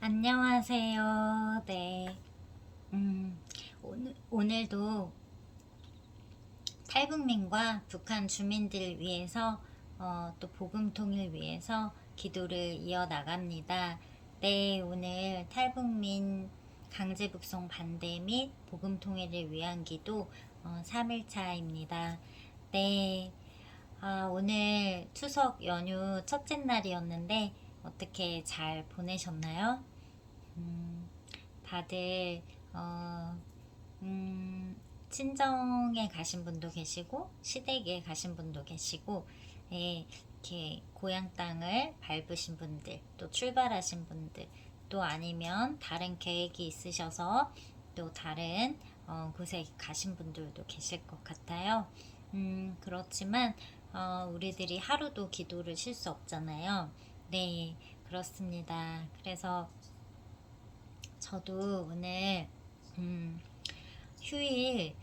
안녕하세요. 네. 오늘도 탈북민과 북한 주민들을 위해서 또 복음 통일 위해서 기도를 이어나갑니다. 네, 오늘 탈북민 강제 북송 반대 및 복음 통일을 위한 기도 3일차입니다. 네, 오늘 추석 연휴 첫째 날이었는데 어떻게 잘 보내셨나요? 음, 다들 어, 음, 친정에 가신 분도 계시고 시댁에 가신 분도 계시고, 예, 이렇게 고향 땅을 밟으신 분들, 또 출발하신 분들, 또 아니면 다른 계획이 있으셔서 또 다른 곳에 가신 분들도 계실 것 같아요. 그렇지만 우리들이 하루도 기도를 쉴 수 없잖아요. 네, 그렇습니다. 그래서 저도 오늘 음, 휴일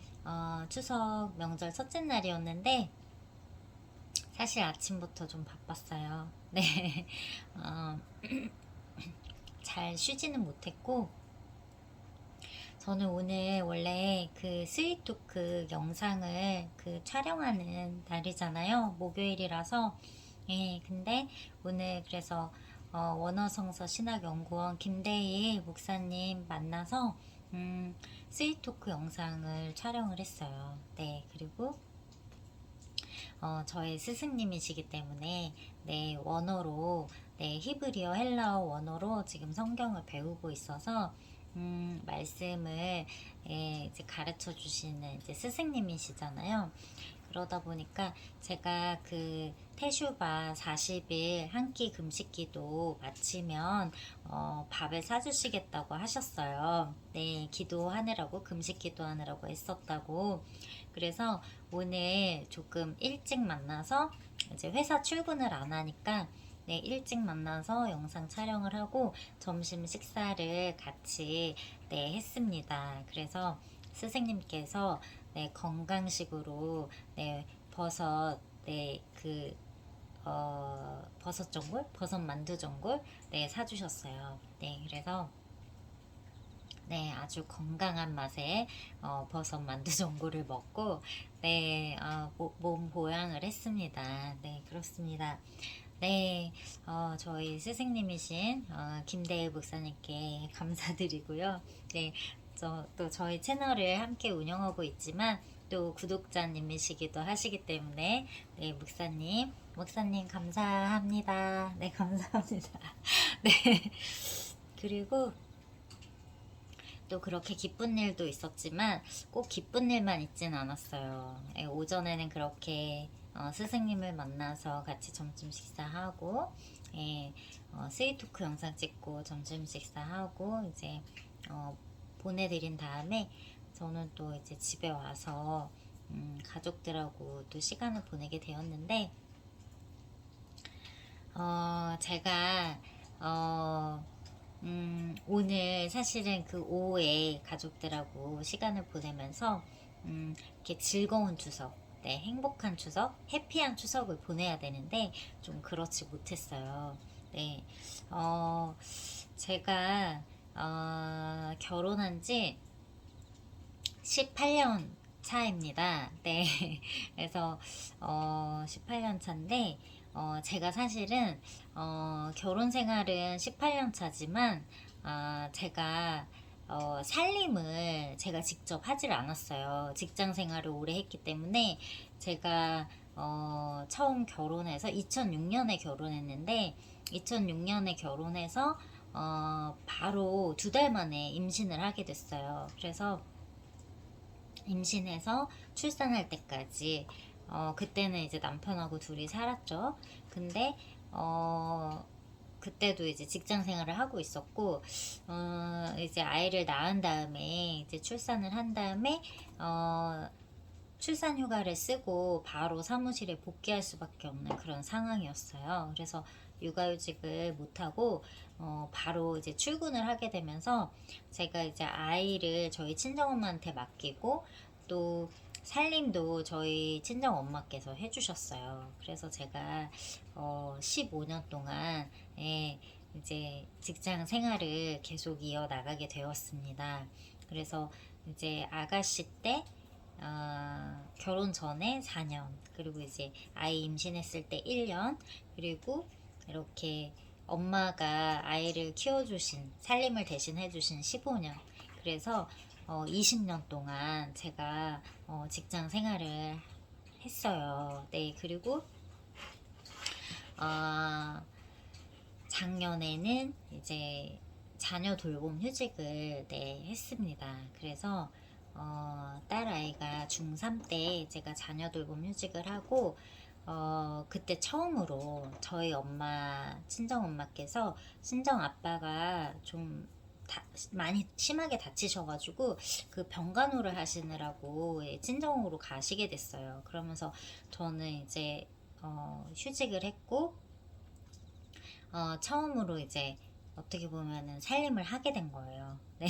추석 명절 첫째 날이었는데 사실 아침부터 좀 바빴어요. 네, 어, 잘 쉬지는 못했고 저는 오늘 원래 그 스윗토크 영상을 그 촬영하는 날이잖아요. 목요일이라서. 예, 근데 오늘 그래서 원어성서 신학연구원 김대일 목사님 만나서 스윗토크 영상을 촬영을 했어요. 네, 그리고 저의 스승님이시기 때문에 네, 원어로 네, 히브리어 헬라어 원어로 지금 성경을 배우고 있어서 말씀을 이제 가르쳐 주시는 이제 스승님이시잖아요. 그러다 보니까 제가 그 태슈바 40일 한 끼 금식기도 마치면 밥을 사주시겠다고 하셨어요. 네, 기도하느라고 금식 기도하느라고 했었다고. 그래서 오늘 조금 일찍 만나서 이제 회사 출근을 안 하니까 네, 일찍 만나서 영상 촬영을 하고 점심 식사를 같이 네, 했습니다. 그래서 스승님께서 네, 건강식으로 네, 버섯 네, 버섯 전골, 버섯 만두 전골 네, 사주셨어요. 네, 그래서 네, 아주 건강한 맛의 버섯 만두 전골을 먹고 네, 몸 보양을 했습니다. 네, 그렇습니다. 네, 저희 스승님이신 김대일 목사님께 감사드리고요. 네, 또 저희 채널을 함께 운영하고 있지만 또 구독자님이시기도 하시기 때문에 네, 목사님 감사합니다. 네, 감사합니다. 네, 그리고 또 그렇게 기쁜 일도 있었지만 꼭 기쁜 일만 있진 않았어요. 예, 오전에는 그렇게 스승님을 만나서 같이 점심 식사하고 예, 스위토크 영상 찍고 점심 식사하고 이제 보내드린 다음에 저는 또 이제 집에 와서 가족들하고 또 시간을 보내게 되었는데 제가 오늘 사실은 그 오후에 가족들하고 시간을 보내면서 이렇게 즐거운 추석, 네, 행복한 추석, 해피한 추석을 보내야 되는데 좀 그렇지 못했어요. 네, 제가 결혼한 지 18년 차입니다. 네. 그래서 18년 차인데 제가 사실은 결혼 생활은 18년 차지만 제가 살림을 제가 직접 하질 않았어요. 직장 생활을 오래 했기 때문에 제가 처음 결혼해서 2006년에 결혼했는데 2006년에 결혼해서 바로 2달 만에 임신을 하게 됐어요. 그래서 임신해서 출산할 때까지 그때는 이제 남편하고 둘이 살았죠. 근데 그때도 이제 직장 생활을 하고 있었고 이제 아이를 낳은 다음에 이제 출산을 한 다음에 출산 휴가를 쓰고 바로 사무실에 복귀할 수밖에 없는 그런 상황이었어요. 그래서 육아휴직을 못하고 바로 이제 출근을 하게 되면서 제가 이제 아이를 저희 친정엄마한테 맡기고 또 살림도 저희 친정엄마께서 해주셨어요. 그래서 제가 15년 동안 예, 이제 직장 생활을 계속 이어나가게 되었습니다. 그래서 이제 아가씨 때 결혼 전에 4년, 그리고 이제 아이 임신했을 때 1년, 그리고 이렇게 엄마가 아이를 키워주신, 살림을 대신 해주신 15년. 그래서 20년 동안 제가 직장 생활을 했어요. 네, 그리고 작년에는 이제 자녀 돌봄 휴직을 했습니다. 그래서 딸 아이가 중3 때 제가 자녀 돌봄 휴직을 하고 그때 처음으로 저희 엄마, 친정 엄마께서 친정 아빠가 좀 많이 심하게 다치셔가지고 그 병간호를 하시느라고 친정으로 가시게 됐어요. 그러면서 저는 이제 휴직을 했고 처음으로 이제 어떻게 보면은 살림을 하게 된 거예요. 네,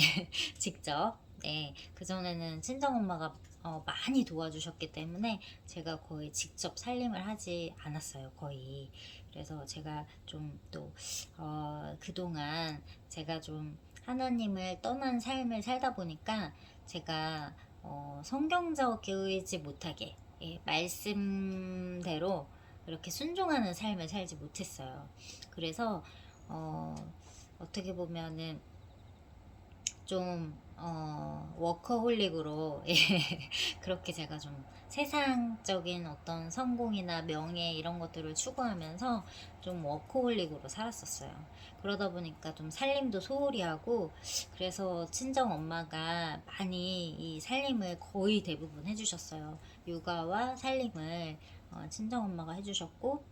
직접. 네, 그전에는 친정엄마가 많이 도와주셨기 때문에 제가 거의 직접 살림을 하지 않았어요, 거의. 그래서 제가 좀 또, 그동안 제가 좀 하나님을 떠난 삶을 살다 보니까 제가 성경적이지 못하게, 예, 말씀대로 이렇게 순종하는 삶을 살지 못했어요. 그래서 어떻게 보면은 좀 워커홀릭으로 예, 그렇게 제가 좀 세상적인 어떤 성공이나 명예 이런 것들을 추구하면서 좀 워커홀릭으로 살았었어요. 그러다 보니까 좀 살림도 소홀히 하고, 그래서 친정 엄마가 많이 이 살림을 거의 대부분 해주셨어요. 육아와 살림을 친정 엄마가 해주셨고,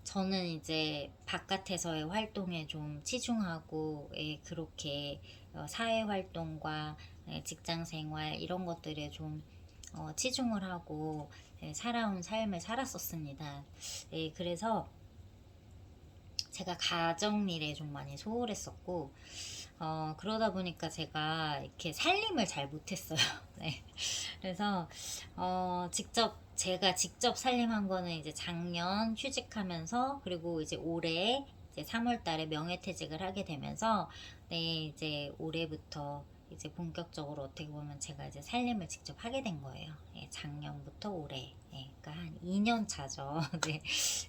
저는 이제 바깥에서의 활동에 좀 치중하고, 예, 그렇게 사회 활동과 직장 생활 이런 것들에 좀 치중을 하고 살아온 삶을 살았었습니다. 예, 그래서 제가 가정일에 좀 많이 소홀했었고, 그러다 보니까 제가 이렇게 살림을 잘 못했어요. 네. 그래서 제가 직접 살림한 거는 이제 작년 휴직하면서, 그리고 이제 올해 이제 3월 달에 명예퇴직을 하게 되면서, 네, 이제 올해부터 이제 본격적으로 어떻게 보면 제가 이제 살림을 직접 하게 된 거예요. 예, 작년부터 올해. 예, 그러니까 한 2년 차죠. 네,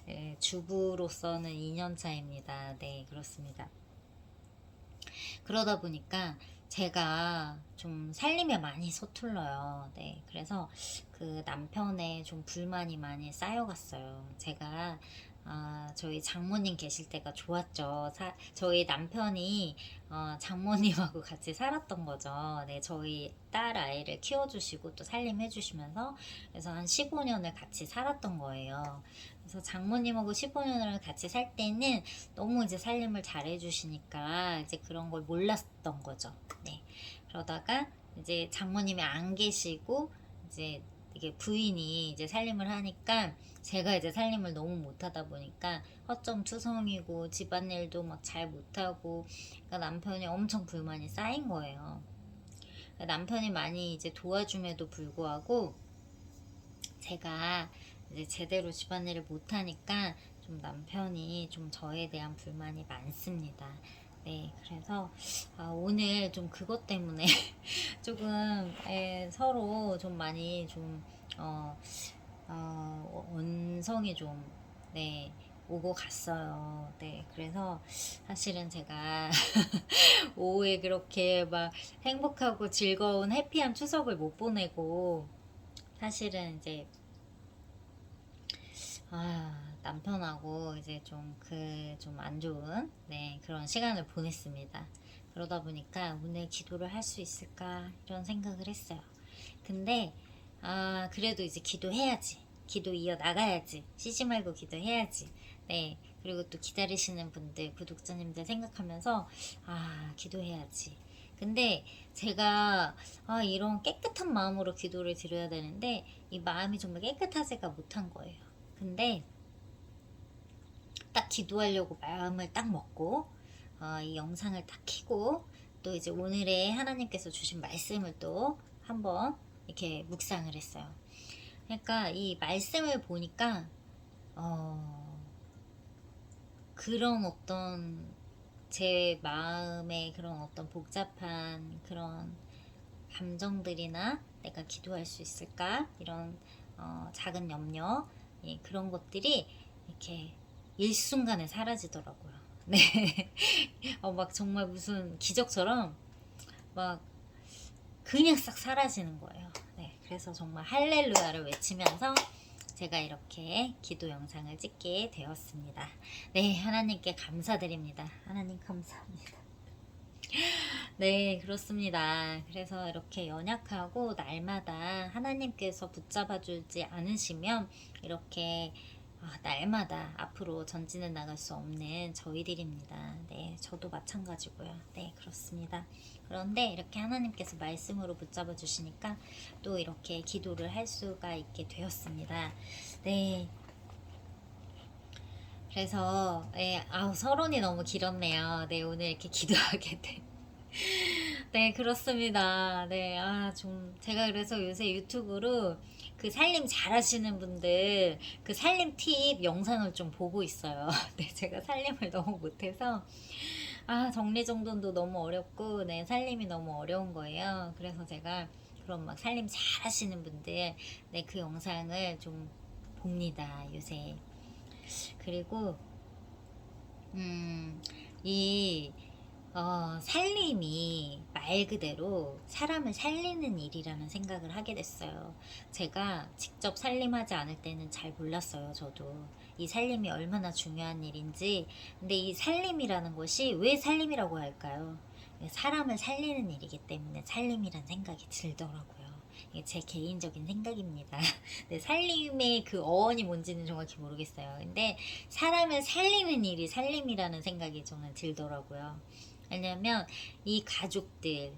예, 주부로서는 2년 차입니다. 네, 그렇습니다. 그러다 보니까 제가 좀 살림에 많이 서툴러요. 네, 그래서 그 남편의 좀 불만이 많이 쌓여갔어요. 제가 저희 장모님 계실 때가 좋았죠. 저희 남편이 장모님하고 같이 살았던 거죠. 네, 저희 딸 아이를 키워주시고 또 살림해주시면서, 그래서 한 15년을 같이 살았던 거예요. 그래서 장모님하고 15년을 같이 살 때는 너무 이제 살림을 잘 해주시니까 이제 그런 걸 몰랐던 거죠. 네. 그러다가 이제 장모님이 안 계시고 이제 이게 부인이 이제 살림을 하니까 제가 이제 살림을 너무 못하다 보니까 허점투성이고 집안일도 막 잘 못하고, 그러니까 남편이 엄청 불만이 쌓인 거예요. 그러니까 남편이 많이 이제 도와줌에도 불구하고 제가 이제 제대로 집안일을 못하니까 좀 남편이 좀 저에 대한 불만이 많습니다. 네, 그래서 오늘 좀 그것 때문에 조금 서로 좀 많이 좀 원성이 좀, 네, 오고 갔어요. 네, 그래서 사실은 제가 오후에 그렇게 막 행복하고 즐거운 해피한 추석을 못 보내고, 사실은 이제 남편하고 이제 좀 좀 안 좋은, 네, 그런 시간을 보냈습니다. 그러다 보니까 오늘 기도를 할 수 있을까 이런 생각을 했어요. 근데 그래도 이제 기도해야지. 기도 이어 나가야지. 쉬지 말고 기도해야지. 네. 그리고 또 기다리시는 분들, 구독자님들 생각하면서 기도해야지. 근데 제가 이런 깨끗한 마음으로 기도를 드려야 되는데 이 마음이 정말 깨끗하지가 못한 거예요. 근데 딱 기도하려고 마음을 딱 먹고 이 영상을 딱 켜고 또 이제 오늘의 하나님께서 주신 말씀을 또 한번 이렇게 묵상을 했어요. 그러니까 이 말씀을 보니까 그런 어떤 제 마음의 그런 어떤 복잡한 그런 감정들이나 내가 기도할 수 있을까? 이런 작은 염려, 예, 그런 것들이 이렇게 일순간에 사라지더라고요. 네. 막 정말 무슨 기적처럼 막 그냥 싹 사라지는 거예요. 네. 그래서 정말 할렐루야를 외치면서 제가 이렇게 기도 영상을 찍게 되었습니다. 네, 하나님께 감사드립니다. 하나님 감사합니다. 네, 그렇습니다. 그래서 이렇게 연약하고 날마다 하나님께서 붙잡아 주지 않으시면 이렇게 날마다 앞으로 전진해 나갈 수 없는 저희들입니다. 네, 저도 마찬가지고요. 네, 그렇습니다. 그런데 이렇게 하나님께서 말씀으로 붙잡아 주시니까 또 이렇게 기도를 할 수가 있게 되었습니다. 네, 그래서 서론이 너무 길었네요. 네, 오늘 이렇게 기도하게 돼. 네, 그렇습니다. 네, 좀, 제가 그래서 요새 유튜브로 그 살림 잘하시는 분들, 그 살림 팁 영상을 좀 보고 있어요. 네, 제가 살림을 너무 못해서, 정리정돈도 너무 어렵고, 네, 살림이 너무 어려운 거예요. 그래서 제가 그런 막 살림 잘하시는 분들, 네, 그 영상을 좀 봅니다, 요새. 그리고, 이 살림이 말 그대로 사람을 살리는 일이라는 생각을 하게 됐어요. 제가 직접 살림하지 않을 때는 잘 몰랐어요, 저도. 이 살림이 얼마나 중요한 일인지. 근데 이 살림이라는 것이 왜 살림이라고 할까요? 사람을 살리는 일이기 때문에 살림이란 생각이 들더라고요. 이게 제 개인적인 생각입니다. 네, 살림의 그 어원이 뭔지는 정확히 모르겠어요. 근데 사람을 살리는 일이 살림이라는 생각이 저는 들더라고요. 왜냐면 이 가족들,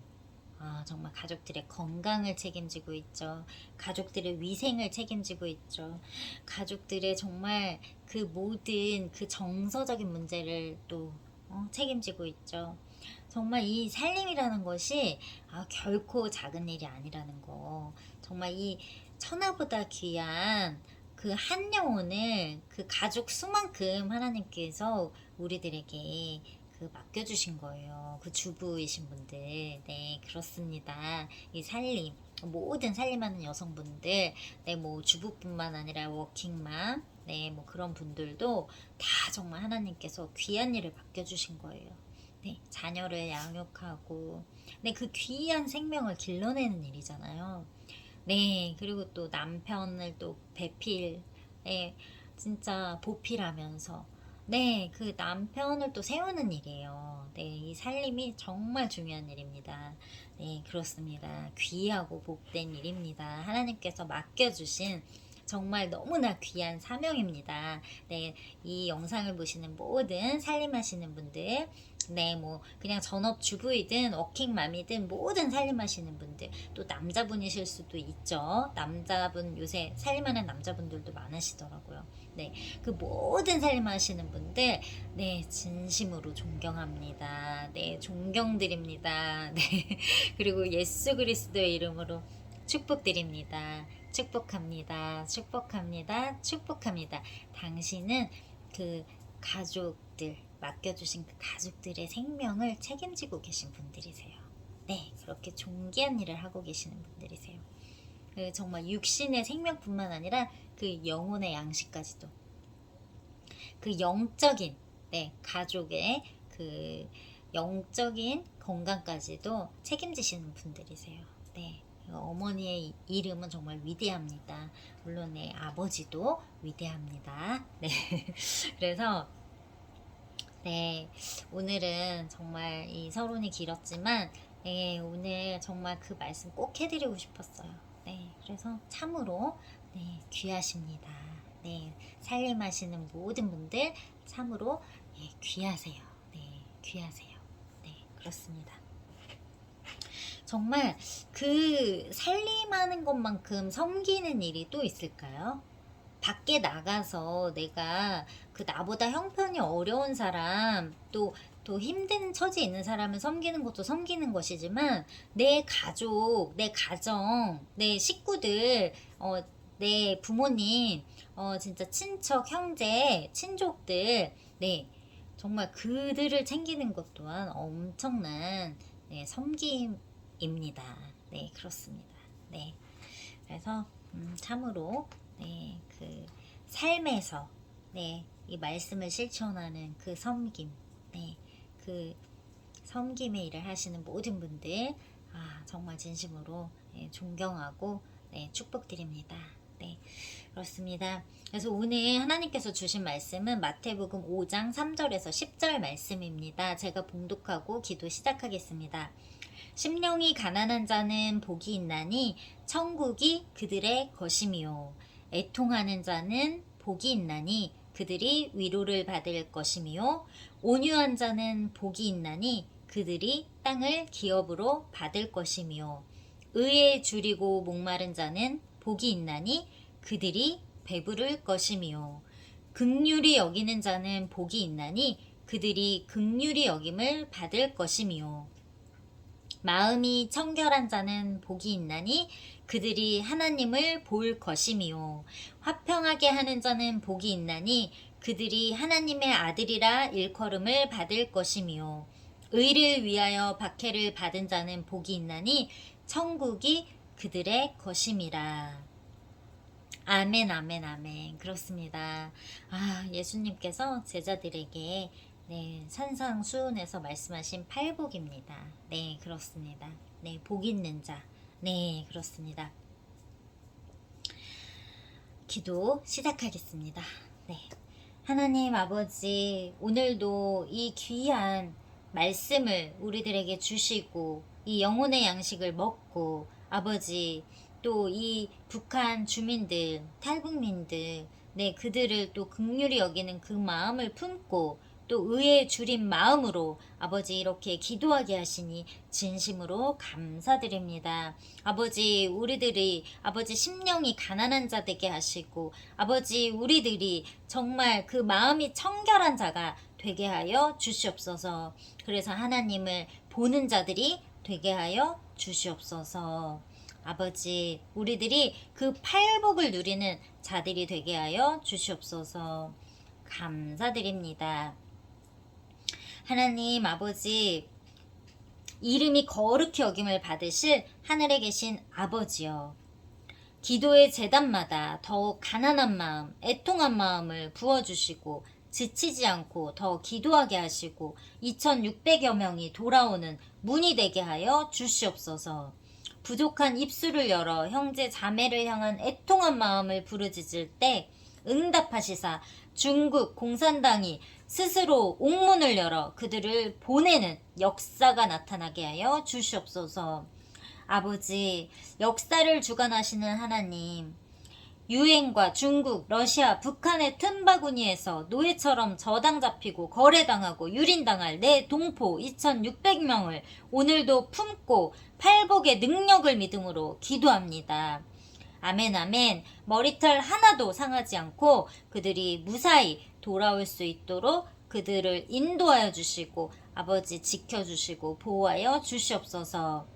정말 가족들의 건강을 책임지고 있죠. 가족들의 위생을 책임지고 있죠. 가족들의 정말 그 모든 그 정서적인 문제를 또 책임지고 있죠. 정말 이 살림이라는 것이 결코 작은 일이 아니라는 거. 정말 이 천하보다 귀한 그 한 영혼을 그 가족 수만큼 하나님께서 우리들에게 그 맡겨주신 거예요. 그 주부이신 분들. 네, 그렇습니다. 이 살림, 모든 살림하는 여성분들, 네, 뭐 주부뿐만 아니라 워킹맘, 네, 뭐 그런 분들도 다 정말 하나님께서 귀한 일을 맡겨주신 거예요. 네, 자녀를 양육하고, 네, 그 귀한 생명을 길러내는 일이잖아요. 네, 그리고 또 남편을 또 배필, 네, 진짜 보필하면서, 네, 그 남편을 또 세우는 일이에요. 네, 이 살림이 정말 중요한 일입니다. 네, 그렇습니다. 귀하고 복된 일입니다. 하나님께서 맡겨주신 정말 너무나 귀한 사명입니다. 네, 이 영상을 보시는 모든 살림하시는 분들, 네, 뭐 그냥 전업주부이든 워킹맘이든 모든 살림하시는 분들, 또 남자분이실 수도 있죠. 남자분 요새 살림하는 남자분들도 많으시더라고요. 네, 그 모든 살림하시는 분들, 네, 진심으로 존경합니다. 네, 존경드립니다. 네, 그리고 예수 그리스도의 이름으로 축복드립니다. 축복합니다. 축복합니다. 축복합니다. 당신은 그 가족들, 맡겨주신 그 가족들의 생명을 책임지고 계신 분들이세요. 네, 그렇게 존귀한 일을 하고 계시는 분들이세요. 그 정말 육신의 생명뿐만 아니라 그 영혼의 양식까지도, 그 영적인, 네, 가족의 그 영적인 건강까지도 책임지시는 분들이세요. 네, 어머니의 이름은 정말 위대합니다. 물론 내 아버지도 위대합니다. 네, 그래서 네, 오늘은 정말 이 서론이 길었지만, 네, 오늘 정말 그 말씀 꼭 해드리고 싶었어요. 네, 그래서 참으로, 네, 귀하십니다. 네, 살림하시는 모든 분들 참으로, 네, 귀하세요. 네, 귀하세요. 네, 그렇습니다. 정말 그 살림하는 것만큼 섬기는 일이 또 있을까요? 밖에 나가서 내가 그 나보다 형편이 어려운 사람, 또 힘든 처지에 있는 사람을 섬기는 것도 섬기는 것이지만, 내 가족, 내 가정, 내 식구들, 내 부모님, 진짜 친척, 형제, 친족들, 네, 정말 그들을 챙기는 것 또한 엄청난 네, 섬김입니다. 네, 그렇습니다. 네, 그래서 참으로 네, 그 삶에서 네, 이 말씀을 실천하는 그 섬김, 네, 그 섬김의 일을 하시는 모든 분들 정말 진심으로 네, 존경하고 네, 축복드립니다. 네, 그렇습니다. 그래서 오늘 하나님께서 주신 말씀은 마태복음 5장 3절에서 10절 말씀입니다. 제가 봉독하고 기도 시작하겠습니다. 심령이 가난한 자는 복이 있나니 천국이 그들의 것이미요. 애통하는 자는 복이 있나니 그들이 위로를 받을 것이미요. 온유한 자는 복이 있나니 그들이 땅을 기업으로 받을 것이미요. 의에 줄이고 목마른 자는 복이 있나니 그들이 배부를 것이미요. 긍휼히 여기는 자는 복이 있나니 그들이 긍휼히 여김을 받을 것이미요. 마음이 청결한 자는 복이 있나니 그들이 하나님을 볼 것이미요. 화평하게 하는 자는 복이 있나니 그들이 하나님의 아들이라 일컬음을 받을 것이미요. 의를 위하여 박해를 받은 자는 복이 있나니 천국이 그들의 것임이라. 아멘, 아멘, 아멘. 그렇습니다. 예수님께서 제자들에게 네, 산상수훈에서 말씀하신 팔복입니다. 네, 그렇습니다. 네, 복 있는 자. 네, 그렇습니다. 기도 시작하겠습니다. 네. 하나님 아버지, 오늘도 이 귀한 말씀을 우리들에게 주시고 이 영혼의 양식을 먹고 아버지 또 이 북한 주민들, 탈북민들 네, 그들을 또 긍휼히 여기는 그 마음을 품고 또 의에 줄인 마음으로 아버지 이렇게 기도하게 하시니 진심으로 감사드립니다. 아버지 우리들이 아버지 심령이 가난한 자 되게 하시고 아버지 우리들이 정말 그 마음이 청결한 자가 되게 하여 주시옵소서. 그래서 하나님을 보는 자들이 되게 하여 주시옵소서. 아버지 우리들이 그 팔복을 누리는 자들이 되게 하여 주시옵소서. 감사드립니다. 하나님 아버지 이름이 거룩히 여김을 받으실 하늘에 계신 아버지여, 기도의 제단마다 더욱 가난한 마음, 애통한 마음을 부어주시고 지치지 않고 더 기도하게 하시고 2600여 명이 돌아오는 문이 되게 하여 주시옵소서. 부족한 입술을 열어 형제 자매를 향한 애통한 마음을 부르짖을 때 응답하시사 중국 공산당이 스스로 옥문을 열어 그들을 보내는 역사가 나타나게 하여 주시옵소서. 아버지, 역사를 주관하시는 하나님, 유엔과 중국, 러시아, 북한의 틈바구니에서 노예처럼 저당 잡히고 거래당하고 유린당할 내 동포 2600명을 오늘도 품고 팔복의 능력을 믿음으로 기도합니다. 아멘, 아멘. 머리털 하나도 상하지 않고 그들이 무사히 돌아올 수 있도록 그들을 인도하여 주시고 아버지 지켜주시고 보호하여 주시옵소서.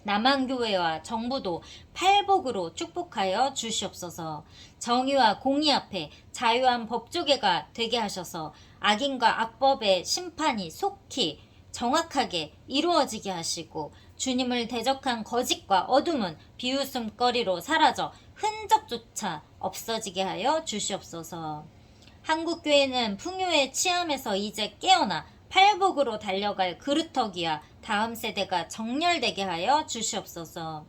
남한교회와 정부도 팔복으로 축복하여 주시옵소서. 정의와 공의 앞에 자유한 법조계가 되게 하셔서 악인과 악법의 심판이 속히 정확하게 이루어지게 하시고 주님을 대적한 거짓과 어둠은 비웃음거리로 사라져 흔적조차 없어지게 하여 주시옵소서. 한국교회는 풍요의 취함에서 이제 깨어나 팔복으로 달려갈 그루터기와 다음 세대가 정렬되게 하여 주시옵소서.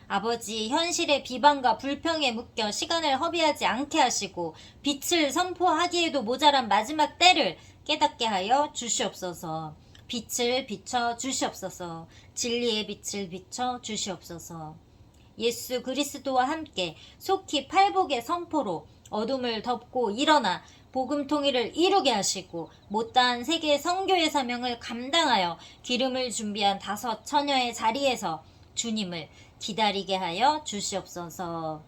아버지, 현실의 비방과 불평에 묶여 시간을 허비하지 않게 하시고 빛을 선포하기에도 모자란 마지막 때를 깨닫게 하여 주시옵소서. 빛을 비춰 주시옵소서. 진리의 빛을 비춰 주시옵소서. 예수 그리스도와 함께 속히 팔복의 선포로 어둠을 덮고 일어나 복음 통일을 이루게 하시고 못다한 세계 선교의 사명을 감당하여 기름을 준비한 5 처녀의 자리에서 주님을 기다리게 하여 주시옵소서.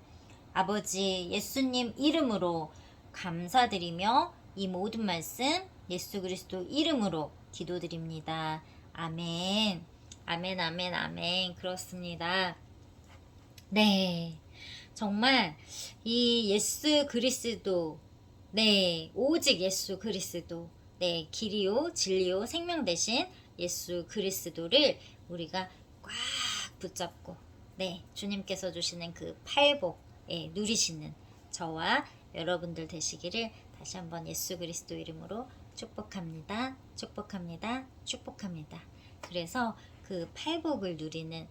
아버지 예수님 이름으로 감사드리며 이 모든 말씀 예수 그리스도 이름으로 기도드립니다. 아멘. 아멘, 아멘, 아멘. 그렇습니다. 네. 정말 이 예수 그리스도 네, 오직 예수 그리스도. 네, 길이요, 진리요, 생명 되신 예수 그리스도를 우리가 꽉 붙잡고, 네, 주님께서 주시는 그 팔복에 누리시는 저와 여러분들 되시기를 다시 한번 예수 그리스도 이름으로 축복합니다. 축복합니다. 축복합니다. 그래서 그 팔복을 누리는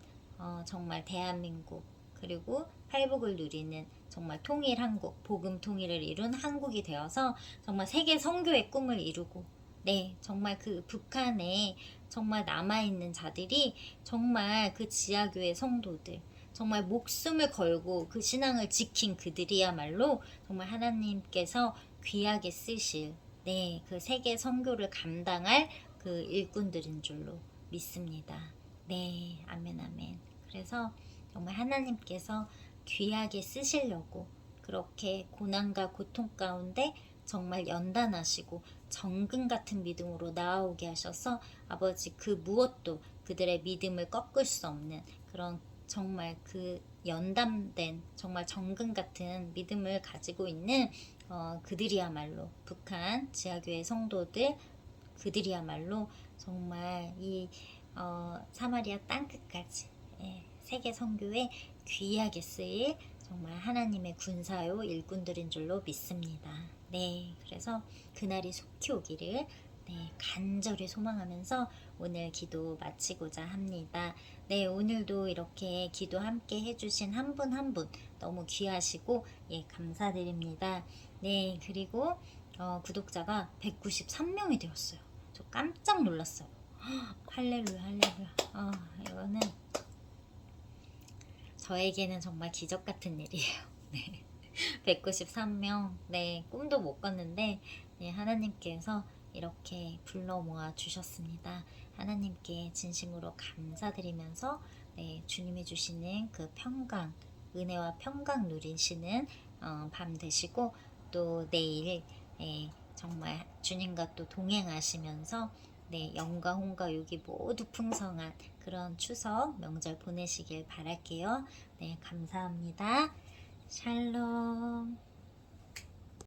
정말 대한민국, 그리고 팔복을 누리는 정말 통일 한국, 복음 통일을 이룬 한국이 되어서 정말 세계 선교의 꿈을 이루고, 네, 정말 그 북한에 정말 남아있는 자들이 정말 그 지하교회 성도들, 정말 목숨을 걸고 그 신앙을 지킨 그들이야말로 정말 하나님께서 귀하게 쓰실, 네, 그 세계 선교를 감당할 그 일꾼들인 줄로 믿습니다. 네, 아멘, 아멘. 그래서 정말 하나님께서 귀하게 쓰시려고 그렇게 고난과 고통 가운데 정말 연단하시고 정금 같은 믿음으로 나아오게 하셔서 아버지 그 무엇도 그들의 믿음을 꺾을 수 없는 그런 정말 그 연담된 정말 정금 같은 믿음을 가지고 있는 그들이야말로 북한 지하교회 성도들, 그들이야말로 정말 이 사마리아 땅끝까지, 예, 세계 선교에 귀하게 쓰일 정말 하나님의 군사요 일꾼들인 줄로 믿습니다. 네, 그래서 그날이 속히 오기를, 네, 간절히 소망하면서 오늘 기도 마치고자 합니다. 네, 오늘도 이렇게 기도 함께 해주신 한 분 한 분 너무 귀하시고, 예, 감사드립니다. 네, 그리고 구독자가 193명이 되었어요. 저 깜짝 놀랐어요. 할렐루야, 할렐루야. 이거는 저에게는 정말 기적 같은 일이에요. 네. 193명, 네, 꿈도 못 꿨는데, 네, 하나님께서 이렇게 불러 모아 주셨습니다. 하나님께 진심으로 감사드리면서, 네, 주님이 주시는 그 평강, 은혜와 평강 누리시는 밤 되시고, 또 내일, 네, 정말 주님과 또 동행하시면서, 네, 영과 홍과 육이 모두 풍성한 그런 추석 명절 보내시길 바랄게요. 네, 감사합니다. 샬롬.